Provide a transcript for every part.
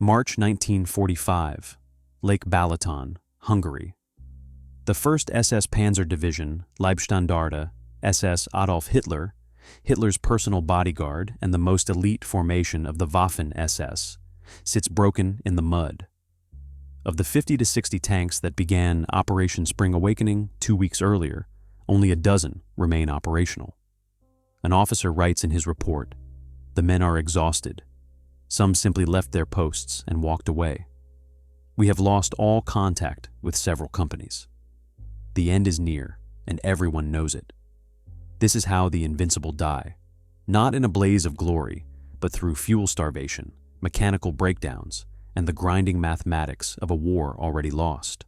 March 1945, Lake Balaton, Hungary. The 1st SS Panzer Division Leibstandarte, SS Adolf Hitler, Hitler's personal bodyguard and the most elite formation of the Waffen-SS, sits broken in the mud. Of the 50 to 60 tanks that began Operation Spring Awakening 2 weeks earlier, only a dozen remain operational. An officer writes in his report, "The men are exhausted. Some simply left their posts and walked away. We have lost all contact with several companies. The end is near, and everyone knows it. This is how the invincible die, not in a blaze of glory, but through fuel starvation, mechanical breakdowns, and the grinding mathematics of a war already lost."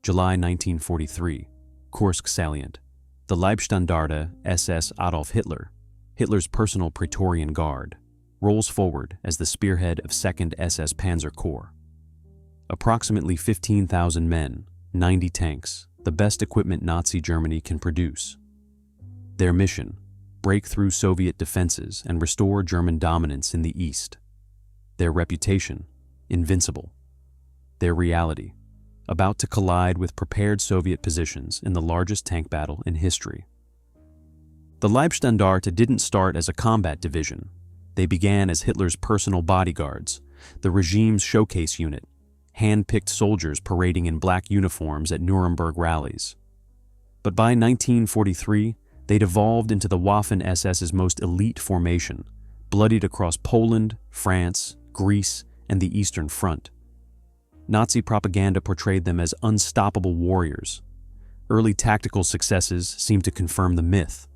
July 1943, Kursk salient. The Leibstandarte SS Adolf Hitler, Hitler's personal Praetorian Guard, rolls forward as the spearhead of 2nd SS Panzer Corps. Approximately 15,000 men, 90 tanks, the best equipment Nazi Germany can produce. Their mission: break through Soviet defenses and restore German dominance in the East. Their reputation: invincible. Their reality: about to collide with prepared Soviet positions in the largest tank battle in history. The Leibstandarte didn't start as a combat division. They began as Hitler's personal bodyguards, the regime's showcase unit, hand-picked soldiers parading in black uniforms at Nuremberg rallies. But by 1943, they'd evolved into the Waffen-SS's most elite formation, bloodied across Poland, France, Greece, and the Eastern Front. Nazi propaganda portrayed them as unstoppable warriors. Early tactical successes seemed to confirm the myth.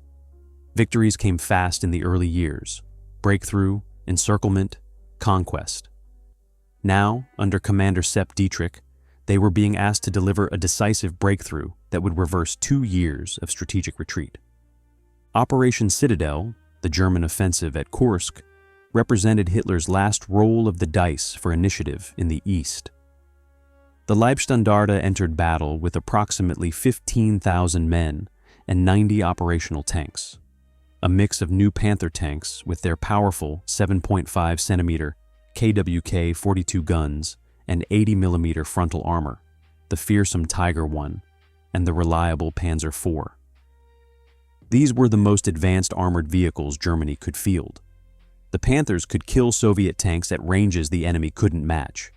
Victories came fast in the early years: breakthrough, encirclement, conquest. Now, under Commander Sepp Dietrich, they were being asked to deliver a decisive breakthrough that would reverse 2 years of strategic retreat. Operation Citadel, the German offensive at Kursk, represented Hitler's last roll of the dice for initiative in the East. The Leibstandarte entered battle with approximately 15,000 men and 90 operational tanks, a mix of new Panther tanks with their powerful 7.5 centimeter KWK 42 guns and 80 millimeter frontal armor, the fearsome Tiger I, and the reliable Panzer IV. These were the most advanced armored vehicles Germany could field. The Panthers could kill Soviet tanks at ranges the enemy couldn't match.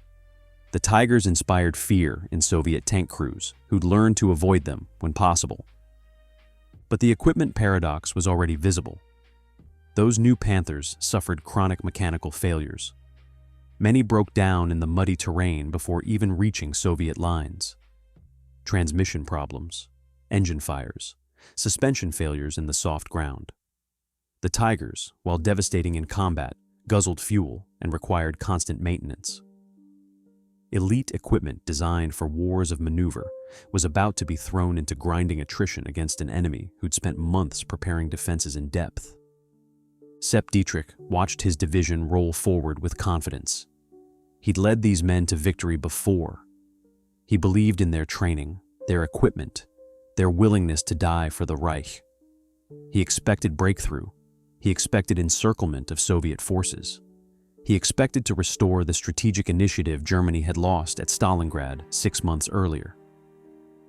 The Tigers inspired fear in Soviet tank crews, who'd learned to avoid them when possible. But the equipment paradox was already visible. Those new Panthers suffered chronic mechanical failures. Many broke down in the muddy terrain before even reaching Soviet lines. Transmission problems, engine fires, suspension failures in the soft ground. The Tigers, while devastating in combat, guzzled fuel and required constant maintenance. Elite equipment designed for wars of maneuver was about to be thrown into grinding attrition against an enemy who'd spent months preparing defenses in depth. Sepp Dietrich watched his division roll forward with confidence. He'd led these men to victory before. He believed in their training, their equipment, their willingness to die for the Reich. He expected breakthrough. He expected encirclement of Soviet forces. He expected to restore the strategic initiative Germany had lost at Stalingrad 6 months earlier.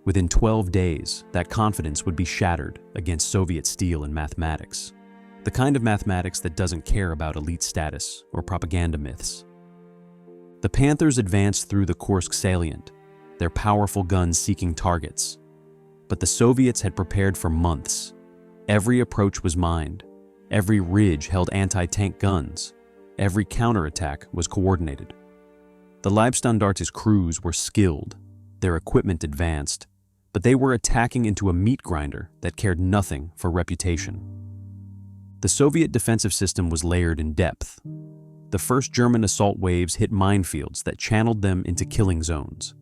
Within 12 days, that confidence would be shattered against Soviet steel and mathematics, the kind of mathematics that doesn't care about elite status or propaganda myths. The Panthers advanced through the Kursk salient, their powerful guns seeking targets. But the Soviets had prepared for months. Every approach was mined. Every ridge held anti-tank guns. Every counterattack was coordinated. The Leibstandarte's crews were skilled, their equipment advanced, but they were attacking into a meat grinder that cared nothing for reputation. The Soviet defensive system was layered in depth. The first German assault waves hit minefields that channeled them into killing zones.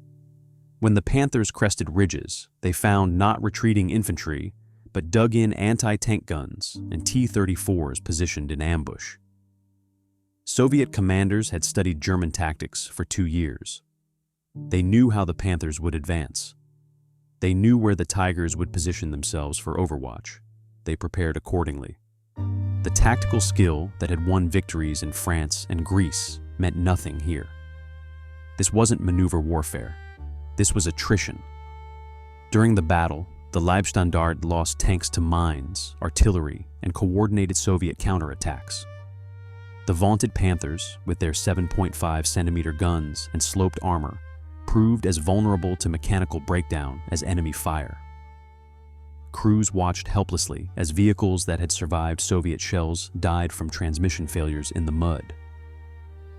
When the Panthers crested ridges, they found not retreating infantry, but dug-in anti-tank guns and T-34s positioned in ambush. Soviet commanders had studied German tactics for 2 years. They knew how the Panthers would advance. They knew where the Tigers would position themselves for overwatch. They prepared accordingly. The tactical skill that had won victories in France and Greece meant nothing here. This wasn't maneuver warfare. This was attrition. During the battle, the Leibstandarte lost tanks to mines, artillery, and coordinated Soviet counterattacks. The vaunted Panthers, with their 7.5-centimeter guns and sloped armor, proved as vulnerable to mechanical breakdown as enemy fire. Crews watched helplessly as vehicles that had survived Soviet shells died from transmission failures in the mud.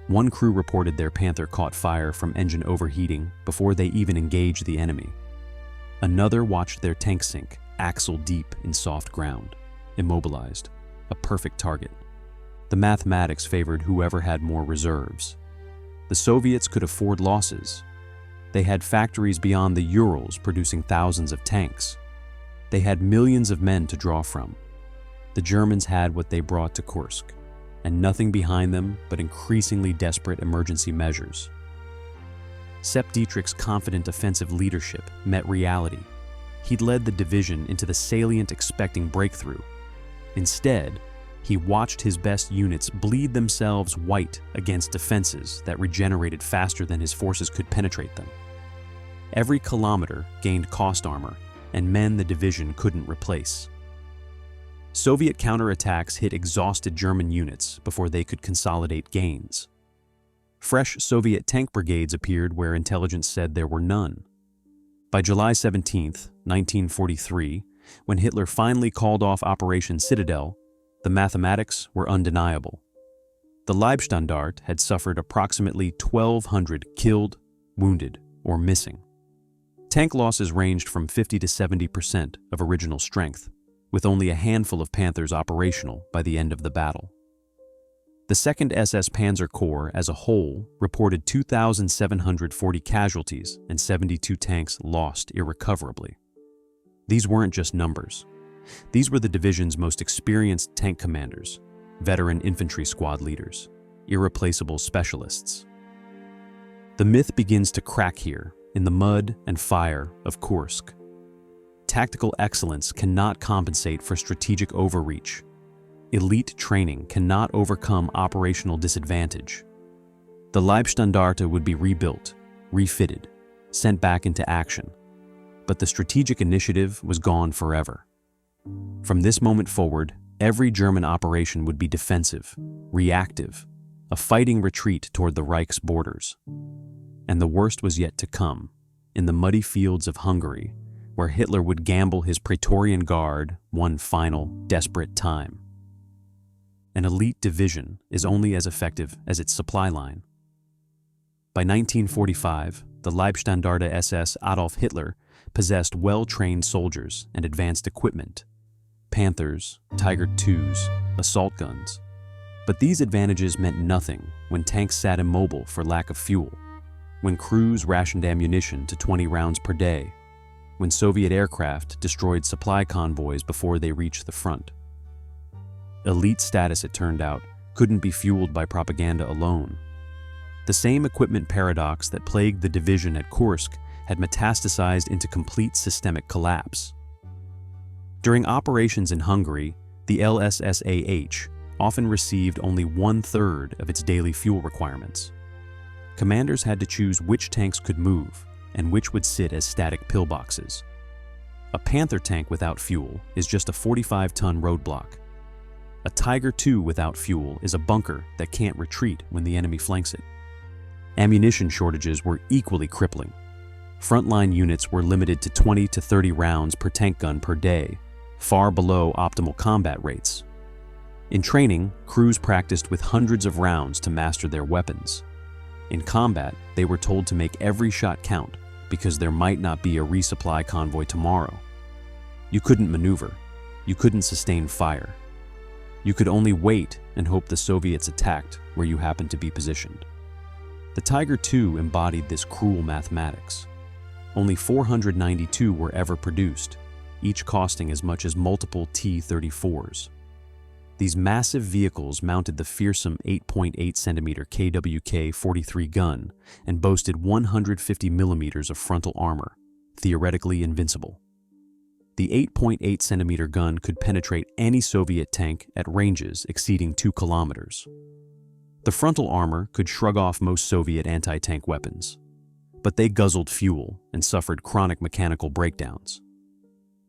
One crew reported their Panther caught fire from engine overheating before they even engaged the enemy. Another watched their tank sink, axle deep in soft ground, immobilized, a perfect target. The mathematics favored whoever had more reserves. The Soviets could afford losses. They had factories beyond the Urals producing thousands of tanks. They had millions of men to draw from. The Germans had what they brought to Kursk, and nothing behind them but increasingly desperate emergency measures. Sepp Dietrich's confident offensive leadership met reality. He'd led the division into the salient expecting breakthrough. Instead, he watched his best units bleed themselves white against defenses that regenerated faster than his forces could penetrate them. Every kilometer gained cost armor and men the division couldn't replace. Soviet counterattacks hit exhausted German units before they could consolidate gains. Fresh Soviet tank brigades appeared where intelligence said there were none. By July 17, 1943, when Hitler finally called off Operation Citadel, the mathematics were undeniable. The Leibstandarte had suffered approximately 1,200 killed, wounded, or missing. Tank losses ranged from 50 to 70% of original strength, with only a handful of Panthers operational by the end of the battle. The 2nd SS Panzer Corps as a whole reported 2,740 casualties and 72 tanks lost irrecoverably. These weren't just numbers. These were the division's most experienced tank commanders, veteran infantry squad leaders, irreplaceable specialists. The myth begins to crack here in the mud and fire of Kursk. Tactical excellence cannot compensate for strategic overreach. Elite training cannot overcome operational disadvantage. The Leibstandarte would be rebuilt, refitted, sent back into action, but the strategic initiative was gone forever. From this moment forward, every German operation would be defensive, reactive, a fighting retreat toward the Reich's borders. And the worst was yet to come, in the muddy fields of Hungary, where Hitler would gamble his Praetorian Guard one final, desperate time. An elite division is only as effective as its supply line. By 1945, the Leibstandarte SS Adolf Hitler possessed well-trained soldiers and advanced equipment, Panthers, Tiger IIs, assault guns. But these advantages meant nothing when tanks sat immobile for lack of fuel, when crews rationed ammunition to 20 rounds per day, when Soviet aircraft destroyed supply convoys before they reached the front. Elite status, it turned out, couldn't be fueled by propaganda alone. The same equipment paradox that plagued the division at Kursk had metastasized into complete systemic collapse. During operations in Hungary, the LSSAH often received only 1/3 of its daily fuel requirements. Commanders had to choose which tanks could move and which would sit as static pillboxes. A Panther tank without fuel is just a 45-ton roadblock. A Tiger II without fuel is a bunker that can't retreat when the enemy flanks it. Ammunition shortages were equally crippling. Frontline units were limited to 20 to 30 rounds per tank gun per day, far below optimal combat rates. In training, crews practiced with hundreds of rounds to master their weapons. In combat, they were told to make every shot count because there might not be a resupply convoy tomorrow. You couldn't maneuver. You couldn't sustain fire. You could only wait and hope the Soviets attacked where you happened to be positioned. The Tiger II embodied this cruel mathematics. Only 492 were ever produced, each costing as much as multiple T-34s. These massive vehicles mounted the fearsome 8.8-centimeter KWK-43 gun and boasted 150 millimeters of frontal armor, theoretically invincible. The 8.8-centimeter gun could penetrate any Soviet tank at ranges exceeding 2 kilometers. The frontal armor could shrug off most Soviet anti-tank weapons, but they guzzled fuel and suffered chronic mechanical breakdowns.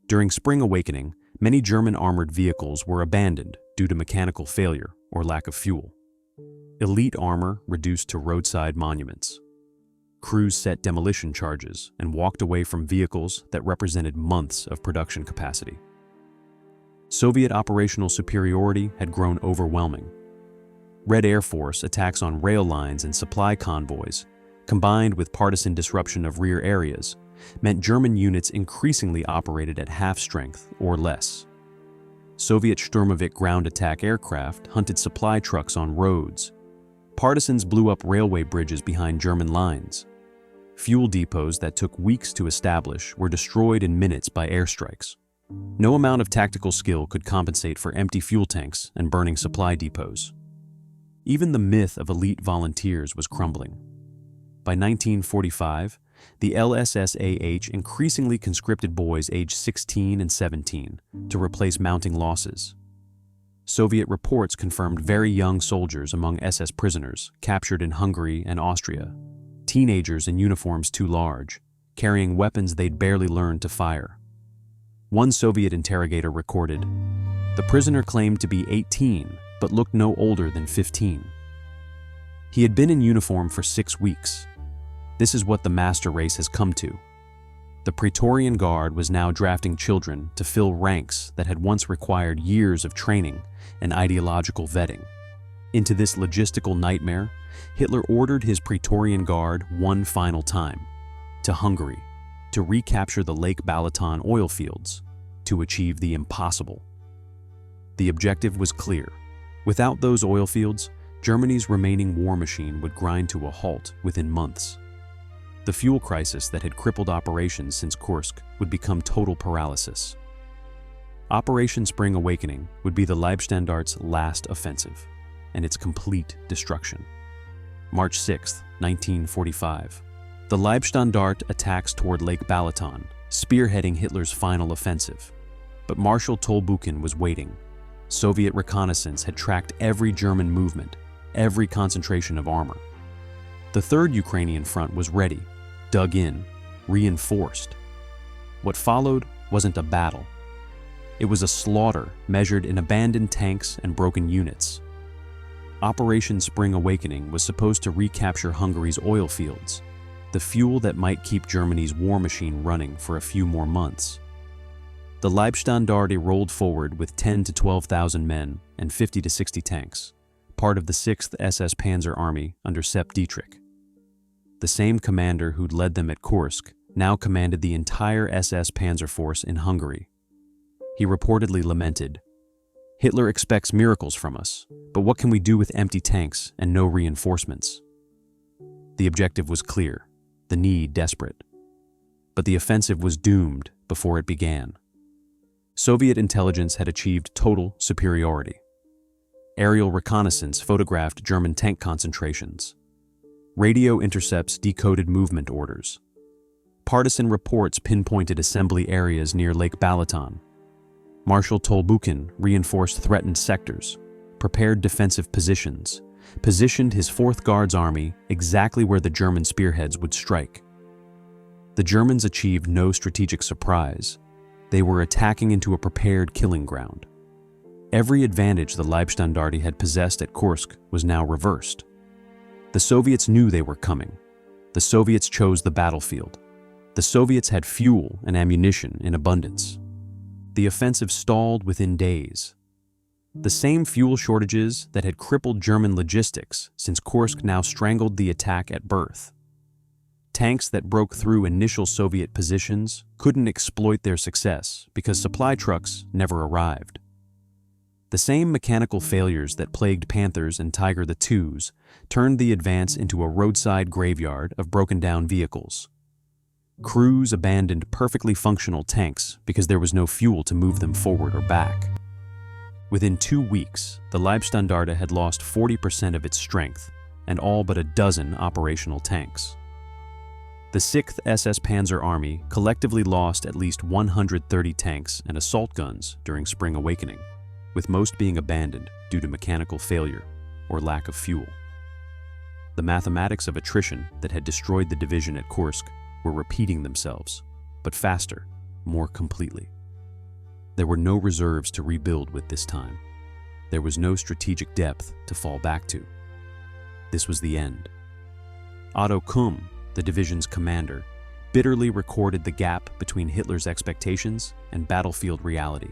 During Spring Awakening, many German armored vehicles were abandoned due to mechanical failure or lack of fuel. Elite armor reduced to roadside monuments. Crews set demolition charges and walked away from vehicles that represented months of production capacity. Soviet operational superiority had grown overwhelming. Red Air Force attacks on rail lines and supply convoys, combined with partisan disruption of rear areas, meant German units increasingly operated at half strength or less. Soviet Sturmovik ground attack aircraft hunted supply trucks on roads. Partisans blew up railway bridges behind German lines. Fuel depots that took weeks to establish were destroyed in minutes by airstrikes. No amount of tactical skill could compensate for empty fuel tanks and burning supply depots. Even the myth of elite volunteers was crumbling. By 1945, the LSSAH increasingly conscripted boys aged 16 and 17 to replace mounting losses. Soviet reports confirmed very young soldiers among SS prisoners captured in Hungary and Austria, teenagers in uniforms too large, carrying weapons they'd barely learned to fire. One Soviet interrogator recorded, "The prisoner claimed to be 18, but looked no older than 15. He had been in uniform for 6 weeks. This is what the master race has come to." The Praetorian Guard was now drafting children to fill ranks that had once required years of training and ideological vetting. Into this logistical nightmare, Hitler ordered his Praetorian Guard one final time, to Hungary, to recapture the Lake Balaton oil fields, to achieve the impossible. The objective was clear. Without those oil fields, Germany's remaining war machine would grind to a halt within months. The fuel crisis that had crippled operations since Kursk would become total paralysis. Operation Spring Awakening would be the Leibstandarte's last offensive, and its complete destruction. March 6, 1945. The Leibstandarte attacks toward Lake Balaton, spearheading Hitler's final offensive. But Marshal Tolbuchin was waiting. Soviet reconnaissance had tracked every German movement, every concentration of armor. The Third Ukrainian Front was ready, dug in, reinforced. What followed wasn't a battle. It was a slaughter measured in abandoned tanks and broken units. Operation Spring Awakening was supposed to recapture Hungary's oil fields, the fuel that might keep Germany's war machine running for a few more months. The Leibstandarte rolled forward with 10 to 12,000 men and 50 to 60 tanks, part of the 6th SS Panzer Army under Sepp Dietrich. The same commander who'd led them at Kursk now commanded the entire SS Panzer Force in Hungary. He reportedly lamented, "Hitler expects miracles from us, but what can we do with empty tanks and no reinforcements?" The objective was clear, the need desperate. But the offensive was doomed before it began. Soviet intelligence had achieved total superiority. Aerial reconnaissance photographed German tank concentrations. Radio intercepts decoded movement orders. Partisan reports pinpointed assembly areas near Lake Balaton. Marshal Tolbuchin reinforced threatened sectors, prepared defensive positions, positioned his 4th Guards Army exactly where the German spearheads would strike. The Germans achieved no strategic surprise. They were attacking into a prepared killing ground. Every advantage the Leibstandarte had possessed at Kursk was now reversed. The Soviets knew they were coming. The Soviets chose the battlefield. The Soviets had fuel and ammunition in abundance. The offensive stalled within days. The same fuel shortages that had crippled German logistics since Kursk now strangled the attack at birth. Tanks that broke through initial Soviet positions couldn't exploit their success because supply trucks never arrived. The same mechanical failures that plagued Panthers and Tiger IIs turned the advance into a roadside graveyard of broken-down vehicles. Crews abandoned perfectly functional tanks because there was no fuel to move them forward or back. Within 2 weeks, the Leibstandarte had lost 40% of its strength and all but a dozen operational tanks. The 6th SS Panzer Army collectively lost at least 130 tanks and assault guns during Spring Awakening, with most being abandoned due to mechanical failure or lack of fuel. The mathematics of attrition that had destroyed the division at Kursk were repeating themselves, but faster, more completely. There were no reserves to rebuild with this time. There was no strategic depth to fall back to. This was the end. Otto Kumm, the division's commander, bitterly recorded the gap between Hitler's expectations and battlefield reality.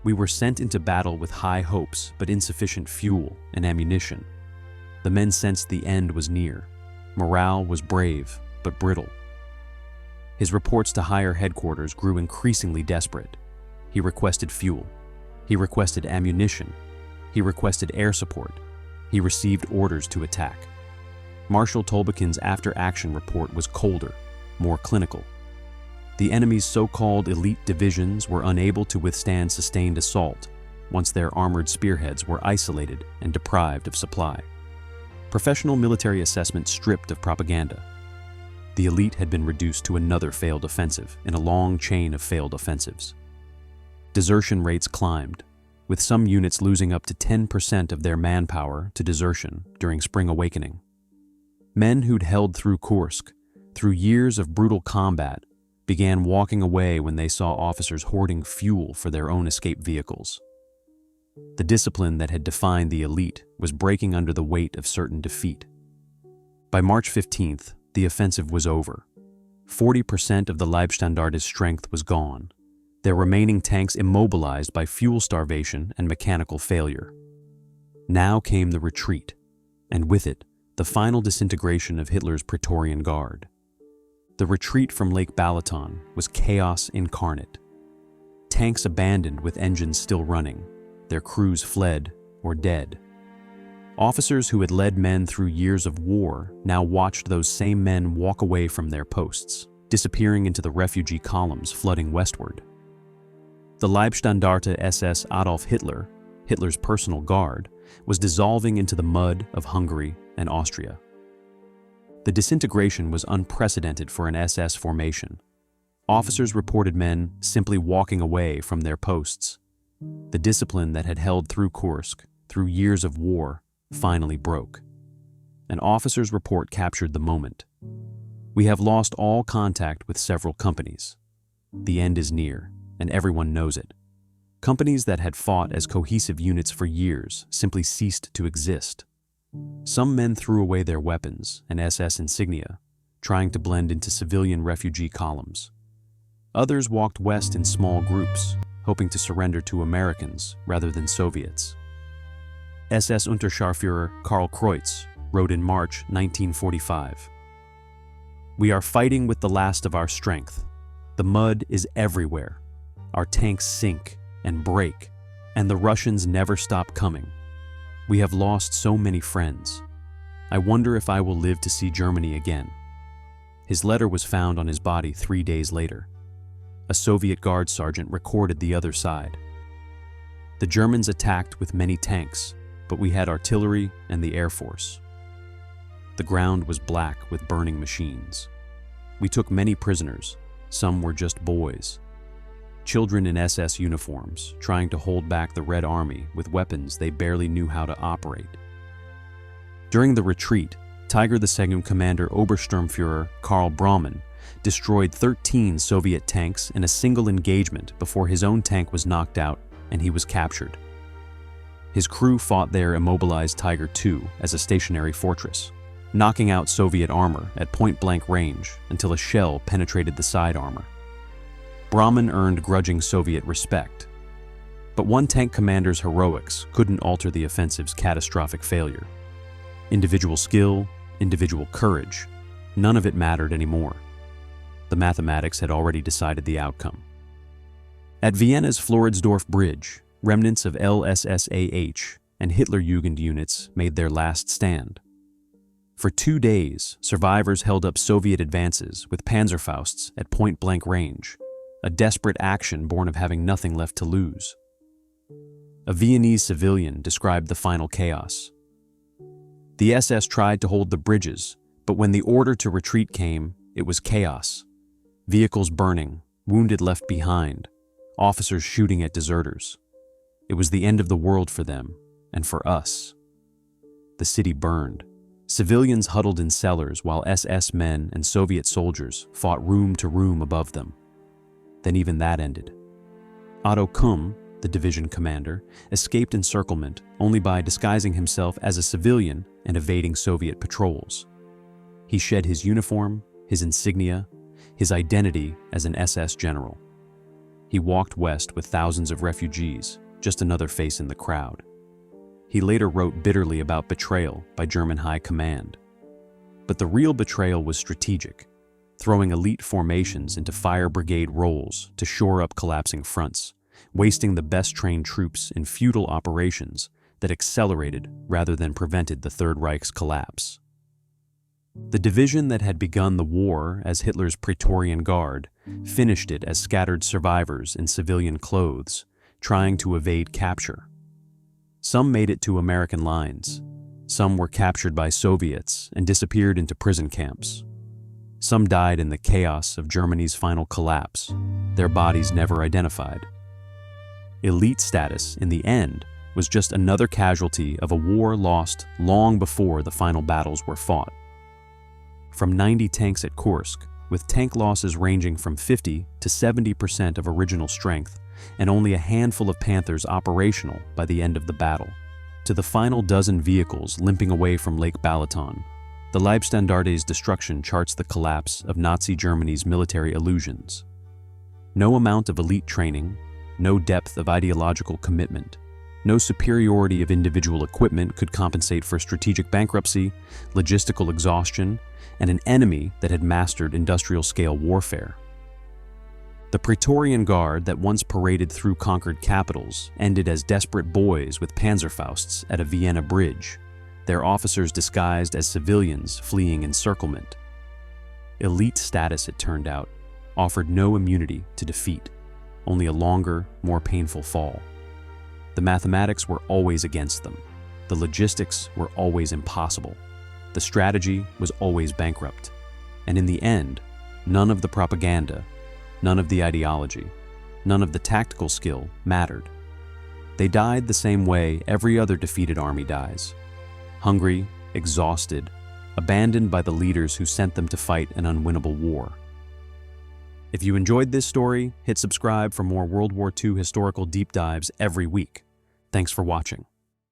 We were sent into battle with high hopes but insufficient fuel and ammunition. The men sensed the end was near. Morale was brave but brittle. His reports to higher headquarters grew increasingly desperate. He requested fuel. He requested ammunition. He requested air support. He received orders to attack. Marshal Tolbekin's after-action report was colder, more clinical. The enemy's so-called elite divisions were unable to withstand sustained assault once their armored spearheads were isolated and deprived of supply. Professional military assessment stripped of propaganda. The elite had been reduced to another failed offensive in a long chain of failed offensives. Desertion rates climbed, with some units losing up to 10% of their manpower to desertion during Spring Awakening. Men who'd held through Kursk, through years of brutal combat, began walking away when they saw officers hoarding fuel for their own escape vehicles. The discipline that had defined the elite was breaking under the weight of certain defeat. By March 15th, the offensive was over. 40% of the Leibstandarte's strength was gone, their remaining tanks immobilized by fuel starvation and mechanical failure. Now came the retreat, and with it, the final disintegration of Hitler's Praetorian Guard. The retreat from Lake Balaton was chaos incarnate. Tanks abandoned with engines still running, their crews fled or dead. Officers who had led men through years of war now watched those same men walk away from their posts, disappearing into the refugee columns flooding westward. The Leibstandarte SS Adolf Hitler, Hitler's personal guard, was dissolving into the mud of Hungary and Austria. The disintegration was unprecedented for an SS formation. Officers reported men simply walking away from their posts. The discipline that had held through Kursk, through years of war, finally broke. An officer's report captured the moment. We have lost all contact with several companies. The end is near, and everyone knows it. Companies that had fought as cohesive units for years simply ceased to exist. Some men threw away their weapons and SS insignia, trying to blend into civilian refugee columns. Others walked west in small groups, hoping to surrender to Americans rather than Soviets. SS Unterscharführer Karl Kreutz wrote in March 1945, "We are fighting with the last of our strength. The mud is everywhere. Our tanks sink and break, and the Russians never stop coming. We have lost so many friends. I wonder if I will live to see Germany again." His letter was found on his body 3 days later. A Soviet Guard sergeant recorded the other side. The Germans attacked with many tanks, but we had artillery and the Air Force. The ground was black with burning machines. We took many prisoners, some were just boys. Children in SS uniforms, trying to hold back the Red Army with weapons they barely knew how to operate. During the retreat, Tiger II Commander Obersturmführer Karl Braumann destroyed 13 Soviet tanks in a single engagement before his own tank was knocked out and he was captured. His crew fought their immobilized Tiger II as a stationary fortress, knocking out Soviet armor at point-blank range until a shell penetrated the side armor. Braumann earned grudging Soviet respect. But one tank commander's heroics couldn't alter the offensive's catastrophic failure. Individual skill, individual courage, none of it mattered anymore. The mathematics had already decided the outcome. At Vienna's Floridsdorf Bridge, remnants of LSSAH and Hitlerjugend units made their last stand. For 2 days, survivors held up Soviet advances with Panzerfausts at point-blank range, a desperate action born of having nothing left to lose. A Viennese civilian described the final chaos. The SS tried to hold the bridges, but when the order to retreat came, it was chaos. Vehicles burning, wounded left behind, officers shooting at deserters. It was the end of the world for them, and for us. The city burned. Civilians huddled in cellars while SS men and Soviet soldiers fought room to room above them. Then even that ended. Otto Kumm, the division commander, escaped encirclement only by disguising himself as a civilian and evading Soviet patrols. He shed his uniform, his insignia, his identity as an SS general. He walked west with thousands of refugees, just another face in the crowd. He later wrote bitterly about betrayal by German high command. But the real betrayal was strategic, throwing elite formations into fire brigade roles to shore up collapsing fronts, wasting the best-trained troops in futile operations that accelerated rather than prevented the Third Reich's collapse. The division that had begun the war as Hitler's Praetorian Guard finished it as scattered survivors in civilian clothes, trying to evade capture. Some made it to American lines. Some were captured by Soviets and disappeared into prison camps. Some died in the chaos of Germany's final collapse, their bodies never identified. Elite status, in the end, was just another casualty of a war lost long before the final battles were fought. From 90 tanks at Kursk, with tank losses ranging from 50 to 70% of original strength, and only a handful of Panthers operational by the end of the battle, to the final dozen vehicles limping away from Lake Balaton, the Leibstandarte's destruction charts the collapse of Nazi Germany's military illusions. No amount of elite training, no depth of ideological commitment, no superiority of individual equipment could compensate for strategic bankruptcy, logistical exhaustion, and an enemy that had mastered industrial-scale warfare. The Praetorian Guard that once paraded through conquered capitals ended as desperate boys with Panzerfausts at a Vienna bridge, their officers disguised as civilians fleeing encirclement. Elite status, it turned out, offered no immunity to defeat, only a longer, more painful fall. The mathematics were always against them. The logistics were always impossible. The strategy was always bankrupt. And in the end, none of the propaganda, none of the ideology, none of the tactical skill mattered. They died the same way every other defeated army dies. Hungry, exhausted, abandoned by the leaders who sent them to fight an unwinnable war. If you enjoyed this story, hit subscribe for more World War II historical deep dives every week. Thanks for watching.